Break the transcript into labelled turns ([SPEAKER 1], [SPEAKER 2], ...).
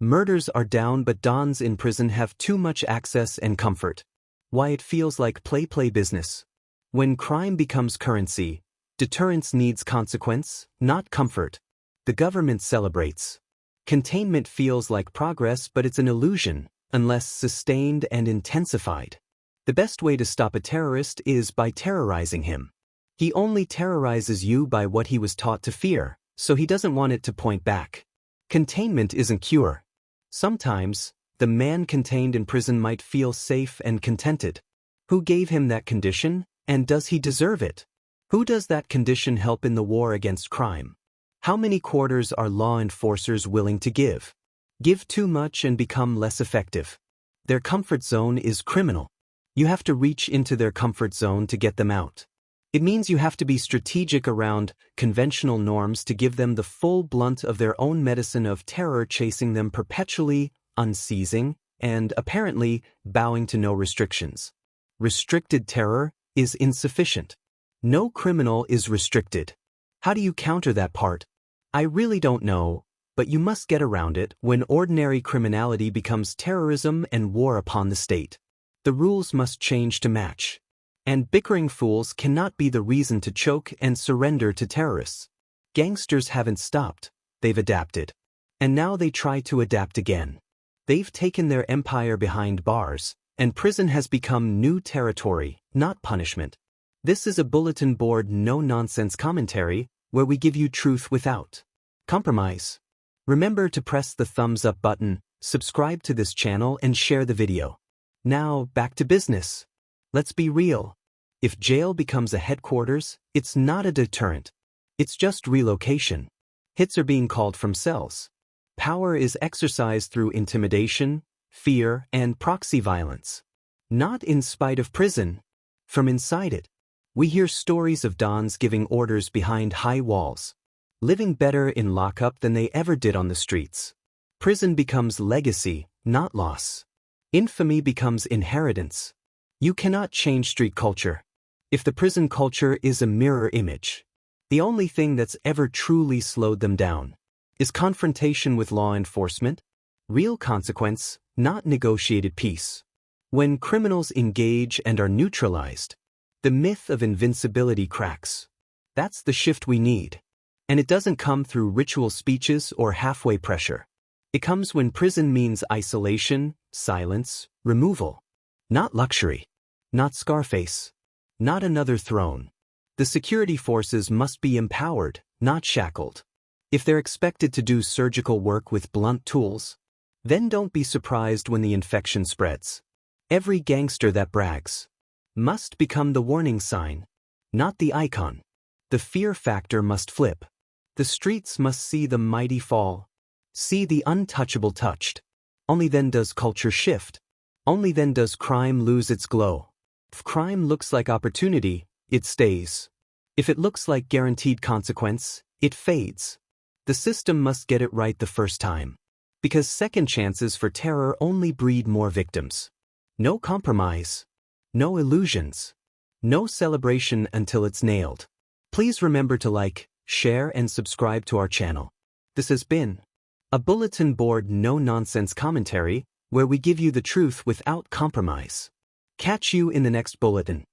[SPEAKER 1] Murders are down, but dons in prison have too much access and comfort. Why it feels like play business. When crime becomes currency, deterrence needs consequence, not comfort. The government celebrates. Containment feels like progress, but it's an illusion, unless sustained and intensified. The best way to stop a terrorist is by terrorizing him. He only terrorizes you by what he was taught to fear, so he doesn't want it to point back. Containment isn't cure. Sometimes, the man contained in prison might feel safe and contented. Who gave him that condition, and does he deserve it? Who does that condition help in the war against crime? How many quarters are law enforcers willing to give? Give too much and become less effective. Their comfort zone is criminal. You have to reach into their comfort zone to get them out. It means you have to be strategic around conventional norms to give them the full blunt of their own medicine of terror, chasing them perpetually, unseizing, and apparently bowing to no restrictions. Restricted terror is insufficient. No criminal is restricted. How do you counter that part? I really don't know, but you must get around it when ordinary criminality becomes terrorism and war upon the state. The rules must change to match. And bickering fools cannot be the reason to choke and surrender to terrorists. Gangsters haven't stopped, they've adapted. And now they try to adapt again. They've taken their empire behind bars, and prison has become new territory, not punishment. This is a bulletin board no-nonsense commentary, where we give you truth without compromise. Remember to press the thumbs up button, subscribe to this channel and share the video. Now, back to business. Let's be real. If jail becomes a headquarters, it's not a deterrent. It's just relocation. Hits are being called from cells. Power is exercised through intimidation, fear, and proxy violence. Not in spite of prison. From inside it. We hear stories of dons giving orders behind high walls, living better in lockup than they ever did on the streets. Prison becomes legacy, not loss. Infamy becomes inheritance. You cannot change street culture. If the prison culture is a mirror image, the only thing that's ever truly slowed them down is confrontation with law enforcement, real consequence, not negotiated peace. When criminals engage and are neutralized, the myth of invincibility cracks. That's the shift we need. And it doesn't come through ritual speeches or halfway pressure. It comes when prison means isolation, silence, removal. Not luxury. Not Scarface. Not another throne. The security forces must be empowered, not shackled. If they're expected to do surgical work with blunt tools, then don't be surprised when the infection spreads. Every gangster that brags must become the warning sign, not the icon. The fear factor must flip. The streets must see the mighty fall, see the untouchable touched. Only then does culture shift. Only then does crime lose its glow. If crime looks like opportunity, it stays. If it looks like guaranteed consequence, it fades. The system must get it right the first time. Because second chances for terror only breed more victims. No compromise. No illusions. No celebration until it's nailed. Please remember to like, share and subscribe to our channel. This has been a bulletin board no-nonsense commentary where we give you the truth without compromise. Catch you in the next bulletin.